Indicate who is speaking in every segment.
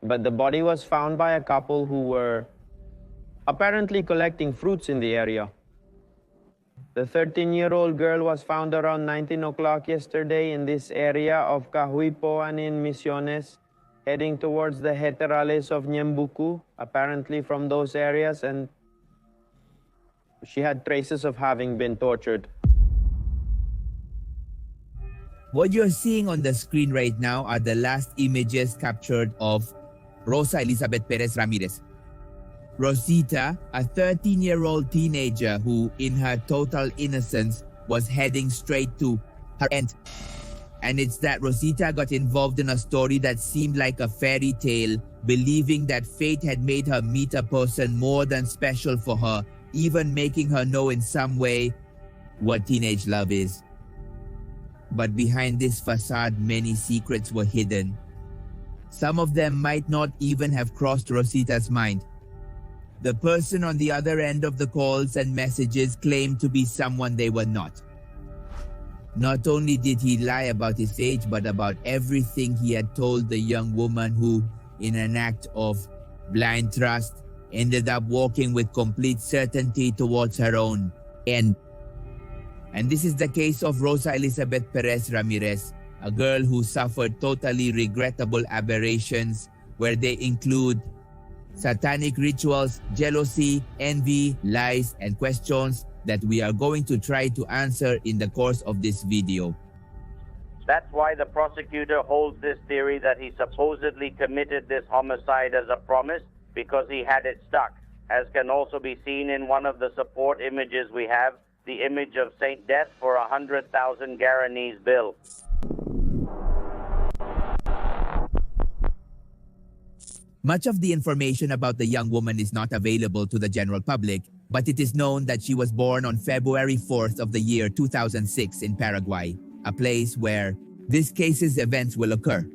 Speaker 1: but the body was found by a couple who were apparently collecting fruits in the area. The 13-year-old girl was found around 19 o'clock yesterday in this area of Cahuipoan in Misiones, heading towards the Heterales of Ñembucú, apparently from those areas, and she had traces of having been tortured.
Speaker 2: What you're seeing on the screen right now are the last images captured of Rosa Elizabeth Pérez Ramírez. Rosita, a 13-year-old teenager who, in her total innocence, was heading straight to her end. And it's that Rosita got involved in a story that seemed like a fairy tale, believing that fate had made her meet a person more than special for her, even making her know in some way what teenage love is. But behind this facade, many secrets were hidden. Some of them might not even have crossed Rosita's mind. The person on the other end of the calls and messages claimed to be someone they were not. Not only did he lie about his age, but about everything he had told the young woman who, in an act of blind trust, ended up walking with complete certainty towards her own end. And this is the case of Rosa Elizabeth Pérez Ramírez, a girl who suffered totally regrettable aberrations where they include satanic rituals, jealousy, envy, lies, and questions that we are going to try to answer in the course of this video.
Speaker 3: That's why the prosecutor holds this theory that he supposedly committed this homicide as a promise because he had it stuck, as can also be seen in one of the support images we have, the image of Saint Death for 100,000 Guaranese bill.
Speaker 2: Much of the information about the young woman is not available to the general public, but it is known that she was born on February 4th of the year 2006 in Paraguay, a place where this case's events will occur.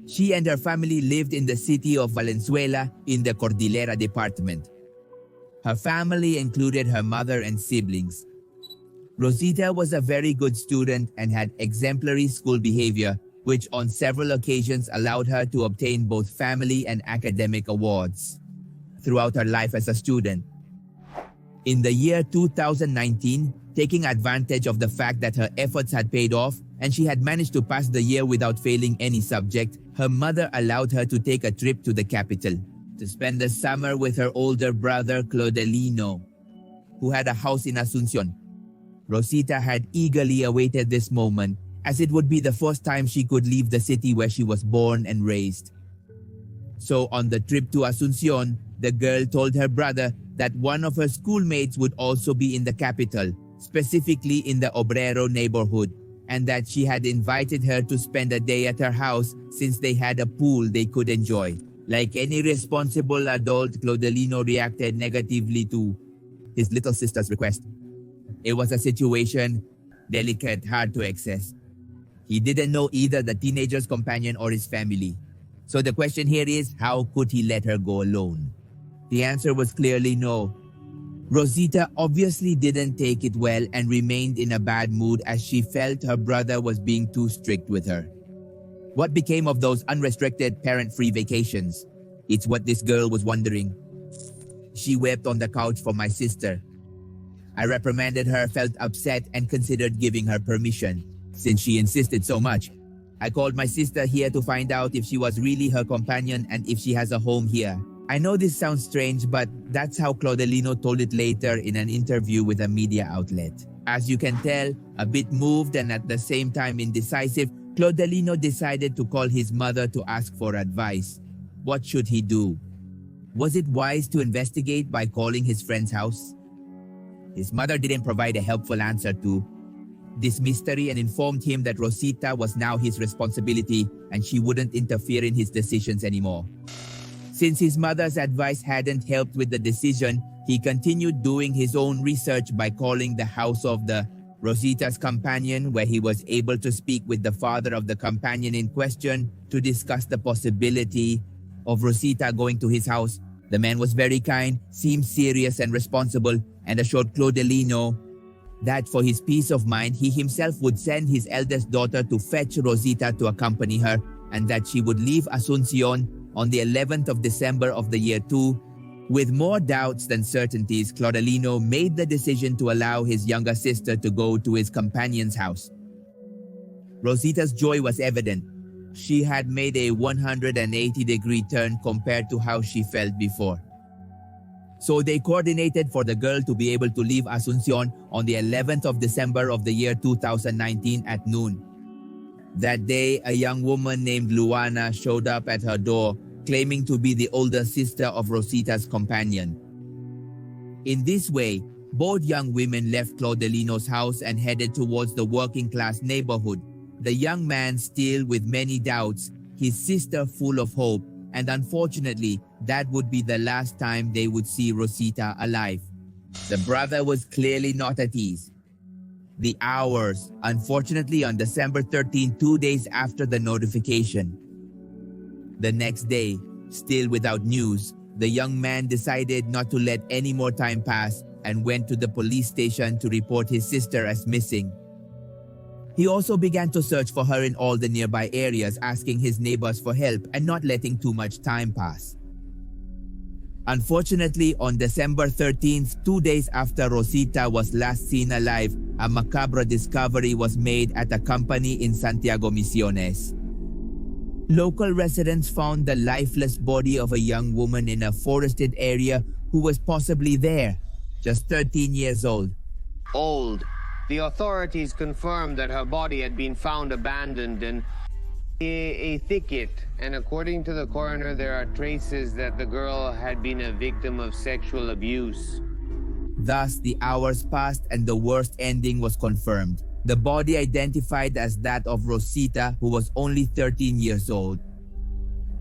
Speaker 2: She and her family lived in the city of Valenzuela in the Cordillera department. Her family included her mother and siblings. Rosita was a very good student and had exemplary school behavior, which on several occasions allowed her to obtain both family and academic awards throughout her life as a student. In the year 2019, taking advantage of the fact that her efforts had paid off and she had managed to pass the year without failing any subject, her mother allowed her to take a trip to the capital to spend the summer with her older brother Clodelino, who had a house in Asuncion. Rosita had eagerly awaited this moment, as it would be the first time she could leave the city where she was born and raised. So on the trip to Asuncion, the girl told her brother that one of her schoolmates would also be in the capital, specifically in the Obrero neighborhood, and that she had invited her to spend a day at her house since they had a pool they could enjoy. Like any responsible adult, Clodelino reacted negatively to his little sister's request. It was a situation delicate, hard to access. He didn't know either the teenager's companion or his family. So the question here is, how could he let her go alone? The answer was clearly no. Rosita obviously didn't take it well and remained in a bad mood as she felt her brother was being too strict with her. What became of those unrestricted parent-free vacations? It's what this girl was wondering. She wept on the couch for my sister. I reprimanded her, felt upset, and considered giving her permission, since she insisted so much. I called my sister here to find out if she was really her companion and if she has a home here. I know this sounds strange, but that's how Clodelino told it later in an interview with a media outlet. As you can tell, a bit moved and at the same time indecisive, Clodelino decided to call his mother to ask for advice. What should he do? Was it wise to investigate by calling his friend's house? His mother didn't provide a helpful answer to this mystery and informed him that Rosita was now his responsibility and she wouldn't interfere in his decisions anymore. Since his mother's advice hadn't helped with the decision, he continued doing his own research by calling the house of the Rosita's companion, where he was able to speak with the father of the companion in question to discuss the possibility of Rosita going to his house. The man was very kind, seemed serious and responsible, and assured Clodelino that for his peace of mind, he himself would send his eldest daughter to fetch Rosita to accompany her, and that she would leave Asuncion on the 11th of December of the year 2, with more doubts than certainties, Claudelino made the decision to allow his younger sister to go to his companion's house. Rosita's joy was evident. She had made a 180-degree turn compared to how she felt before. So they coordinated for the girl to be able to leave Asuncion on the 11th of December of the year 2019 at noon. That day, a young woman named Luana showed up at her door, claiming to be the older sister of Rosita's companion. In this way, both young women left Claudelino's house and headed towards the working-class neighborhood, the young man still with many doubts, his sister full of hope, and unfortunately, that would be the last time they would see Rosita alive. The brother was clearly not at ease. The hours, unfortunately on December 13, 2 days after the notification. The next day, still without news, the young man decided not to let any more time pass and went to the police station to report his sister as missing. He also began to search for her in all the nearby areas, asking his neighbors for help and not letting too much time pass. Unfortunately, on December 13th, 2 days after Rosita was last seen alive, a macabre discovery was made at a company in Santiago, Misiones. Local residents found the lifeless body of a young woman in a forested area who was possibly there, just 13 years old.
Speaker 4: The authorities confirmed that her body had been found abandoned in a thicket, and according to the coroner, there are traces that the girl had been a victim of sexual abuse.
Speaker 2: Thus, the hours passed and the worst ending was confirmed. The body identified as that of Rosita, who was only 13 years old.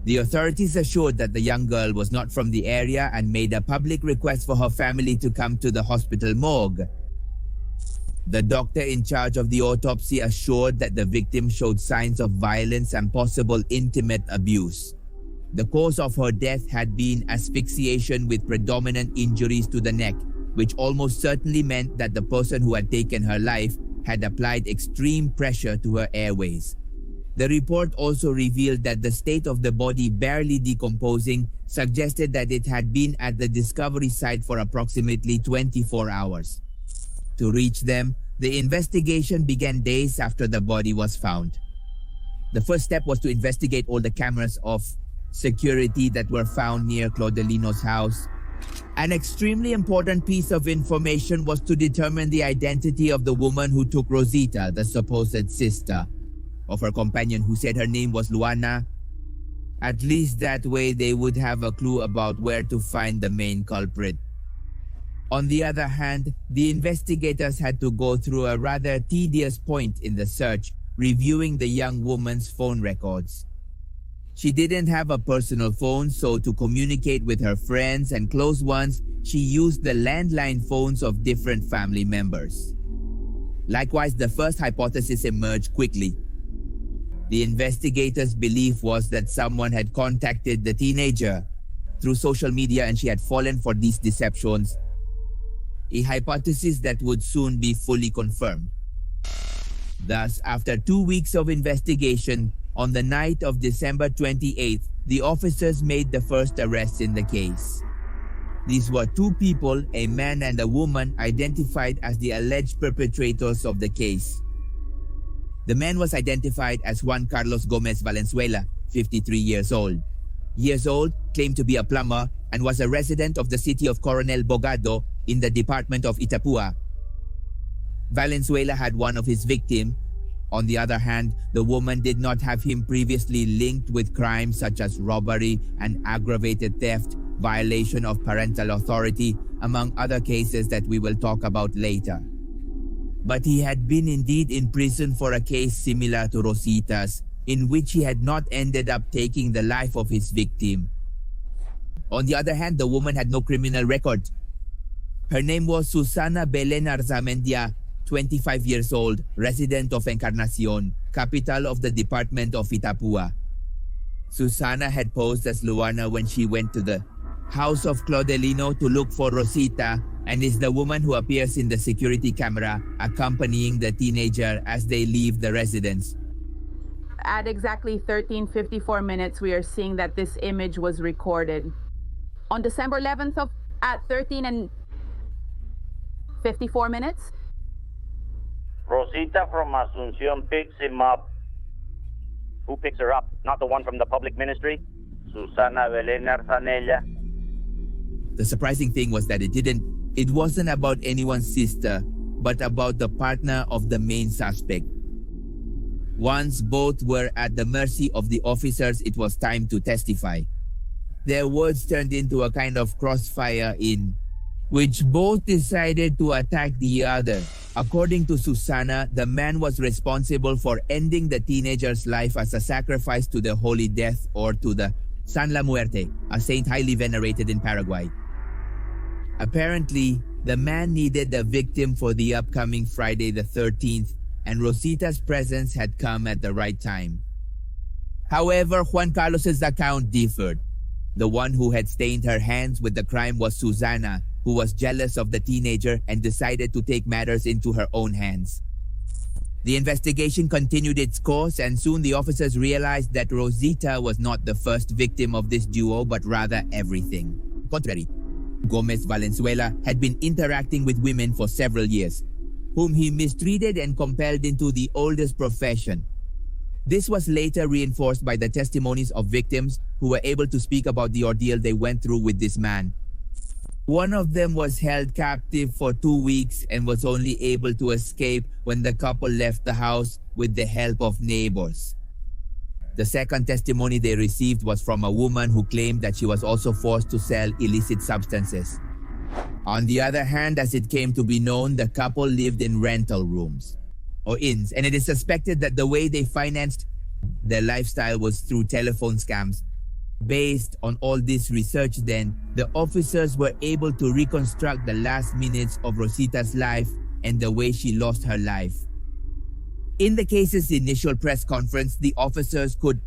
Speaker 2: The authorities assured that the young girl was not from the area and made a public request for her family to come to the hospital morgue. The doctor in charge of the autopsy assured that the victim showed signs of violence and possible intimate abuse. The cause of her death had been asphyxiation with predominant injuries to the neck, which almost certainly meant that the person who had taken her life had applied extreme pressure to her airways. The report also revealed that the state of the body barely decomposing suggested that it had been at the discovery site for approximately 24 hours. To reach them, the investigation began days after the body was found. The first step was to investigate all the cameras of security that were found near Claudelino's house. An extremely important piece of information was to determine the identity of the woman who took Rosita, the supposed sister of her companion, who said her name was Luana. At least that way they would have a clue about where to find the main culprit. On the other hand, the investigators had to go through a rather tedious point in the search, reviewing the young woman's phone records. She didn't have a personal phone, so to communicate with her friends and close ones, she used the landline phones of different family members. Likewise, the first hypothesis emerged quickly. The investigators' belief was that someone had contacted the teenager through social media and she had fallen for these deceptions, a hypothesis that would soon be fully confirmed. Thus, after 2 weeks of investigation, on the night of December 28th, the officers made the first arrests in the case. These were two people, a man and a woman, identified as the alleged perpetrators of the case. The man was identified as Juan Carlos Gomez Valenzuela, 53 years old. Claimed to be a plumber, and was a resident of the city of Coronel Bogado in the department of Itapúa. Valenzuela had one of his victims. On the other hand, the woman did not have him previously linked with crimes such as robbery and aggravated theft, violation of parental authority, among other cases that we will talk about later. But he had been indeed in prison for a case similar to Rosita's, in which he had not ended up taking the life of his victim. On the other hand, the woman had no criminal record. Her name was Susana Belen Arzamendia, 25 years old, resident of Encarnacion, capital of the department of Itapúa. Susana had posed as Luana when she went to the house of Claudelino to look for Rosita, and is the woman who appears in the security camera accompanying the teenager as they leave the residence.
Speaker 5: at exactly 13:54 minutes, we are seeing that this image was recorded. On December 11th at 13 and 54 minutes.
Speaker 3: Rosita from Asuncion picks him up. Who picks her up? Not the one from the public ministry? Susana Belén Arzanella.
Speaker 2: The surprising thing was that it wasn't about anyone's sister, but about the partner of the main suspect. Once both were at the mercy of the officers, it was time to testify. Their words turned into a kind of crossfire in which both decided to attack the other. According to Susana, the man was responsible for ending the teenager's life as a sacrifice to the Holy Death or to the San La Muerte, a saint highly venerated in Paraguay. Apparently, the man needed the victim for the upcoming Friday the 13th, and Rosita's presence had come at the right time. However, Juan Carlos's account differed. The one who had stained her hands with the crime was Susana, who was jealous of the teenager and decided to take matters into her own hands. The investigation continued its course, and soon the officers realized that Rosita was not the first victim of this duo, but rather everything. Contrary, Gomez Valenzuela had been interacting with women for several years, whom he mistreated and compelled into the oldest profession. This was later reinforced by the testimonies of victims who were able to speak about the ordeal they went through with this man. One of them was held captive for 2 weeks and was only able to escape when the couple left the house with the help of neighbors. The second testimony they received was from a woman who claimed that she was also forced to sell illicit substances. On the other hand, as it came to be known, the couple lived in rental rooms or inns, and it is suspected that the way they financed their lifestyle was through telephone scams. Based on all this research then, the officers were able to reconstruct the last minutes of Rosita's life and the way she lost her life. In the case's initial press conference, the officers could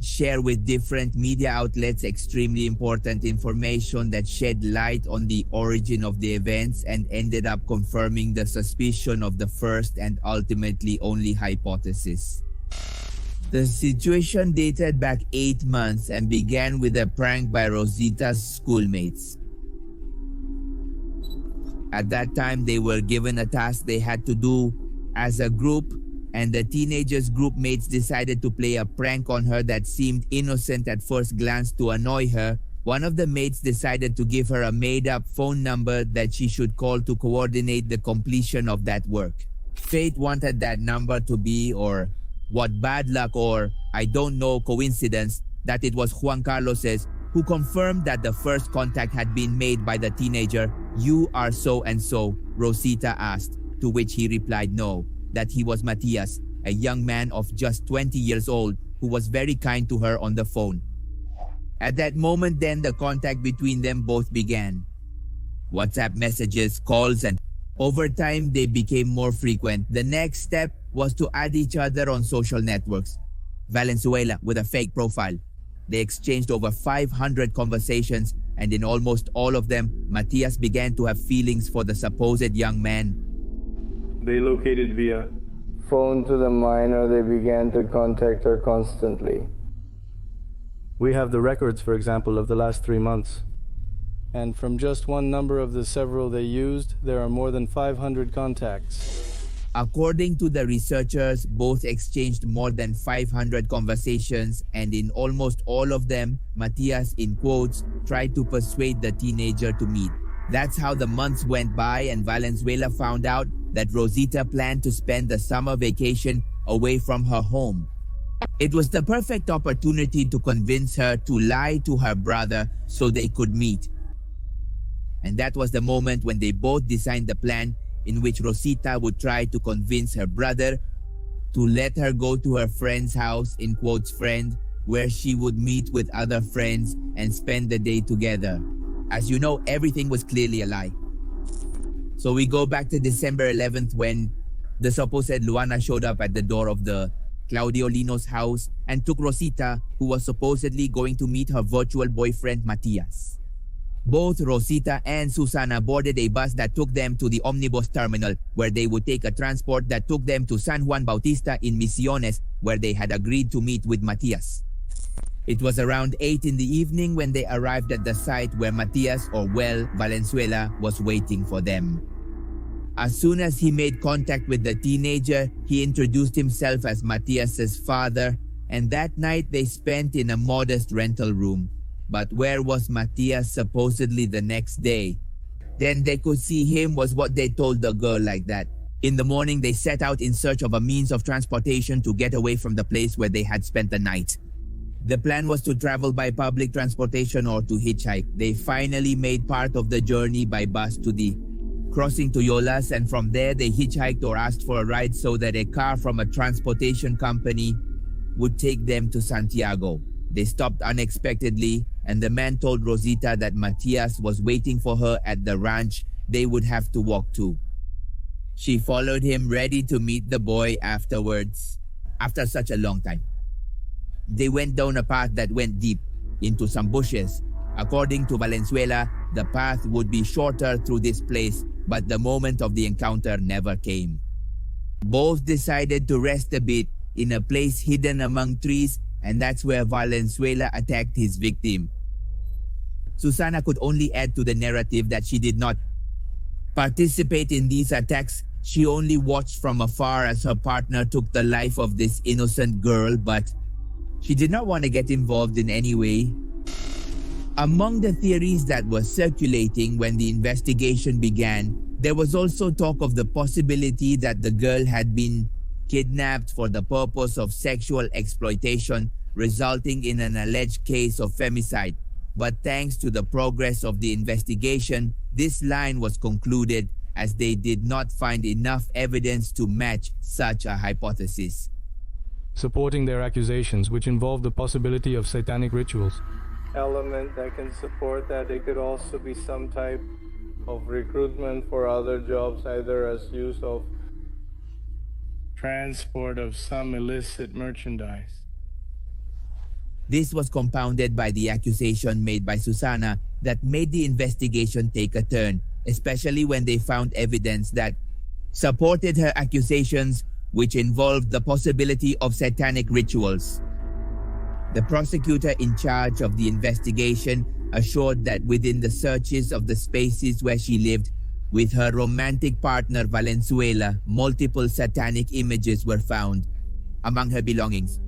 Speaker 2: share with different media outlets extremely important information that shed light on the origin of the events and ended up confirming the suspicion of the first and ultimately only hypothesis. The situation dated back 8 months and began with a prank by Rosita's schoolmates. At that time, they were given a task they had to do as a group, and the teenagers' group mates decided to play a prank on her that seemed innocent at first glance to annoy her. One of the mates decided to give her a made-up phone number that she should call to coordinate the completion of that work. Fate wanted that number to be, or what bad luck or, I don't know, coincidence, that it was Juan Carlos's, who confirmed that the first contact had been made by the teenager. "You are so-and-so," Rosita asked, to which he replied no, that he was Matias, a young man of just 20 years old who was very kind to her on the phone. At that moment then, the contact between them both began. WhatsApp messages, calls, and over time they became more frequent. The next step was to add each other on social networks. Valenzuela with a fake profile. They exchanged over 500 conversations, and in almost all of them, Matias began to have feelings for the supposed young man.
Speaker 6: They located via
Speaker 7: phone to the minor. They began to contact her constantly.
Speaker 6: We have the records, for example, of the last 3 months.
Speaker 7: And from just one number of the several they used, there are more than 500 contacts.
Speaker 2: According to the researchers, both exchanged more than 500 conversations, and in almost all of them, Matias, in quotes, tried to persuade the teenager to meet. That's how the months went by, and Valenzuela found out that Rosita planned to spend the summer vacation away from her home. It was the perfect opportunity to convince her to lie to her brother so they could meet. And that was the moment when they both designed the plan in which Rosita would try to convince her brother to let her go to her friend's house, in quotes friend, where she would meet with other friends and spend the day together. As you know, everything was clearly a lie. So we go back to December 11th when the supposed Luana showed up at the door of the Claudio Lino's house and took Rosita, who was supposedly going to meet her virtual boyfriend Matias. Both Rosita and Susana boarded a bus that took them to the omnibus terminal, where they would take a transport that took them to San Juan Bautista in Misiones, where they had agreed to meet with Matias. It was around 8 in the evening when they arrived at the site where Matias, or well, Valenzuela, was waiting for them. As soon as he made contact with the teenager, he introduced himself as Matias's father, and that night they spent in a modest rental room. But where was Matias supposedly the next day? Then they could see him was what they told the girl like that. In the morning, they set out in search of a means of transportation to get away from the place where they had spent the night. The plan was to travel by public transportation or to hitchhike. They finally made part of the journey by bus to the crossing to Yolas, and from there they hitchhiked or asked for a ride so that a car from a transportation company would take them to Santiago. They stopped unexpectedly, and the man told Rosita that Matias was waiting for her at the ranch they would have to walk to. She followed him, ready to meet the boy afterwards, after such a long time. They went down a path that went deep into some bushes. According to Valenzuela, the path would be shorter through this place, but the moment of the encounter never came. Both decided to rest a bit in a place hidden among trees, and that's where Valenzuela attacked his victim. Susana could only add to the narrative that she did not participate in these attacks. She only watched from afar as her partner took the life of this innocent girl, but she did not want to get involved in any way. Among the theories that were circulating when the investigation began, there was also talk of the possibility that the girl had been kidnapped for the purpose of sexual exploitation, resulting in an alleged case of femicide. But thanks to the progress of the investigation, this line was concluded as they did not find enough evidence to match such a hypothesis.
Speaker 7: Supporting their accusations, which involve the possibility of satanic rituals.
Speaker 6: Element that can support that. It could also be some type of recruitment for other jobs, either as use of transport of some illicit merchandise.
Speaker 2: This was compounded by the accusation made by Susana that made the investigation take a turn, especially when they found evidence that supported her accusations, which involved the possibility of satanic rituals. The prosecutor in charge of the investigation assured that within the searches of the spaces where she lived with her romantic partner Valenzuela, multiple satanic images were found among her belongings.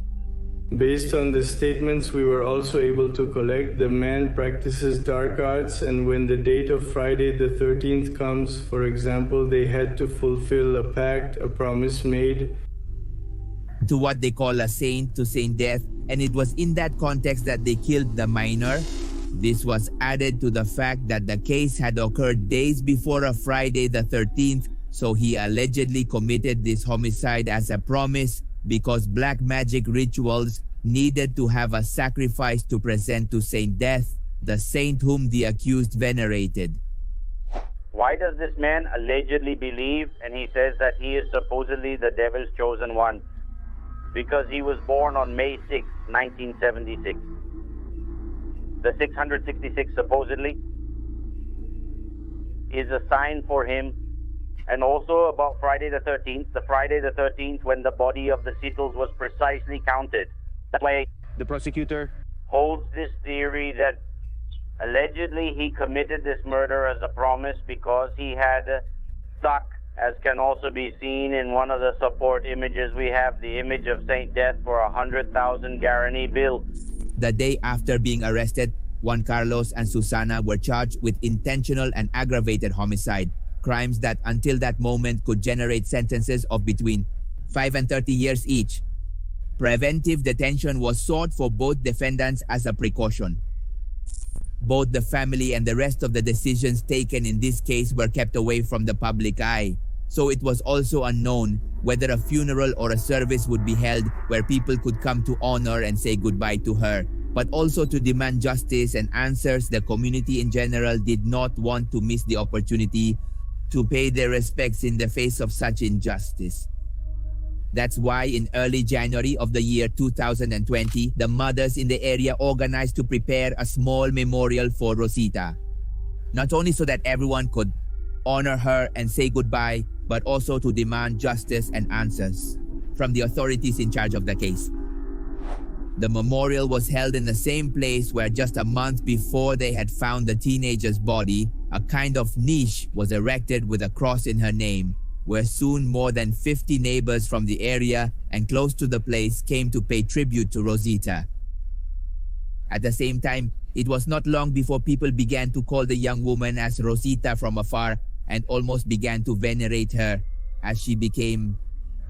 Speaker 6: Based on the statements, we were also able to collect the man practices dark arts, and when the date of Friday the 13th comes, for example, they had to fulfill a pact, a promise made
Speaker 2: to what they call a saint to saint death, and it was in that context that they killed the minor. This was added to the fact that the case had occurred days before a Friday the 13th, so he allegedly committed this homicide as a promise because black magic rituals needed to have a sacrifice to present to Saint Death, the saint whom the accused venerated.
Speaker 3: Why does this man allegedly believe, and he says that he is supposedly the devil's chosen one? Because he was born on May 6, 1976. The 666 supposedly is a sign for him. And also about Friday the 13th, the Friday the 13th when the body of the Seatles was precisely counted. That way,
Speaker 4: The prosecutor
Speaker 3: holds this theory that allegedly he committed this murder as a promise because he had stuck, as can also be seen in one of the support images we have, the image of Saint Death for 100,000 Guarani bill.
Speaker 2: The day after being arrested, Juan Carlos and Susana were charged with intentional and aggravated homicide, crimes that until that moment could generate sentences of between 5 and 30 years each. Preventive detention was sought for both defendants as a precaution. Both the family and the rest of the decisions taken in this case were kept away from the public eye, so it was also unknown whether a funeral or a service would be held where people could come to honor and say goodbye to her, but also to demand justice and answers. The community in general did not want to miss the opportunity to pay their respects in the face of such injustice. That's why in early January of the year 2020, the mothers in the area organized to prepare a small memorial for Rosita. Not only so that everyone could honor her and say goodbye, but also to demand justice and answers. from the authorities in charge of the case. The memorial was held in the same place where just a month before they had found the teenager's body, a kind of niche was erected with a cross in her name, where soon more than 50 neighbors from the area and close to the place came to pay tribute to Rosita. At the same time, it was not long before people began to call the young woman as Rosita from afar and almost began to venerate her, as she became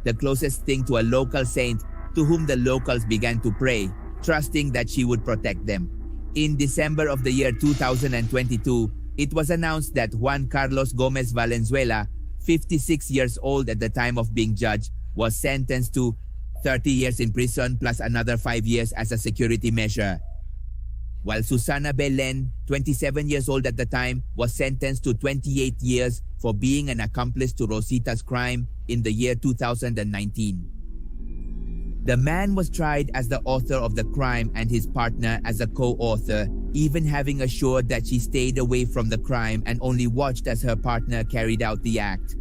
Speaker 2: the closest thing to a local saint to whom the locals began to pray, trusting that she would protect them. In December of the year 2022, it was announced that Juan Carlos Gomez Valenzuela, 56 years old at the time of being judged, was sentenced to 30 years in prison plus another 5 years as a security measure. While Susana Belen, 27 years old at the time, was sentenced to 28 years for being an accomplice to Rosita's crime in the year 2019. The man was tried as the author of the crime and his partner as a co-author, even having assured that she stayed away from the crime and only watched as her partner carried out the act.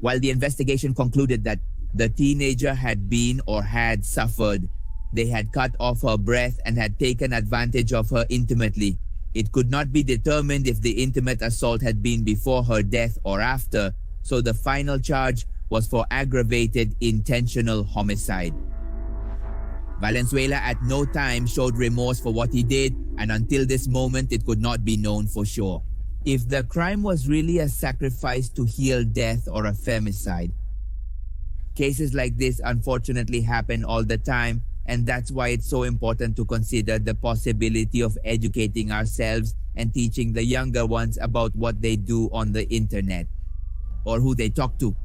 Speaker 2: While the investigation concluded that the teenager had been or had suffered, they had cut off her breath and had taken advantage of her intimately. It could not be determined if the intimate assault had been before her death or after, so the final charge was for aggravated intentional homicide. Valenzuela at no time showed remorse for what he did, and until this moment it could not be known for sure if the crime was really a sacrifice to heal death or a femicide. Cases like this unfortunately happen all the time, and that's why it's so important to consider the possibility of educating ourselves and teaching the younger ones about what they do on the internet or who they talk to.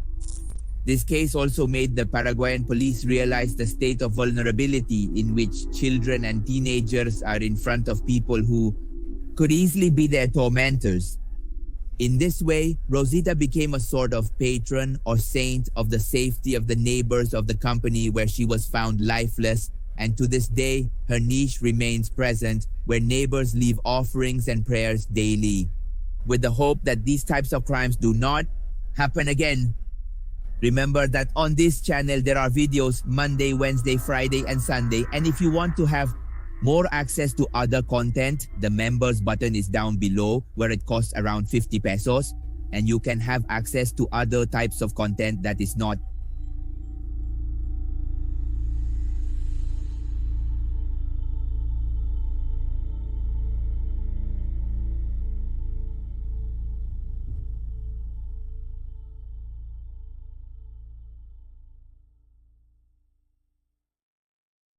Speaker 2: This case also made the Paraguayan police realize the state of vulnerability in which children and teenagers are in front of people who could easily be their tormentors. In this way, Rosita became a sort of patron or saint of the safety of the neighbors of the company where she was found lifeless, and to this day, her niche remains present where neighbors leave offerings and prayers daily, with the hope that these types of crimes do not happen again. Remember that on this channel, there are videos Monday, Wednesday, Friday, and Sunday, and if you want to have more access to other content, the members button is down below where it costs around 50 pesos, and you can have access to other types of content that is not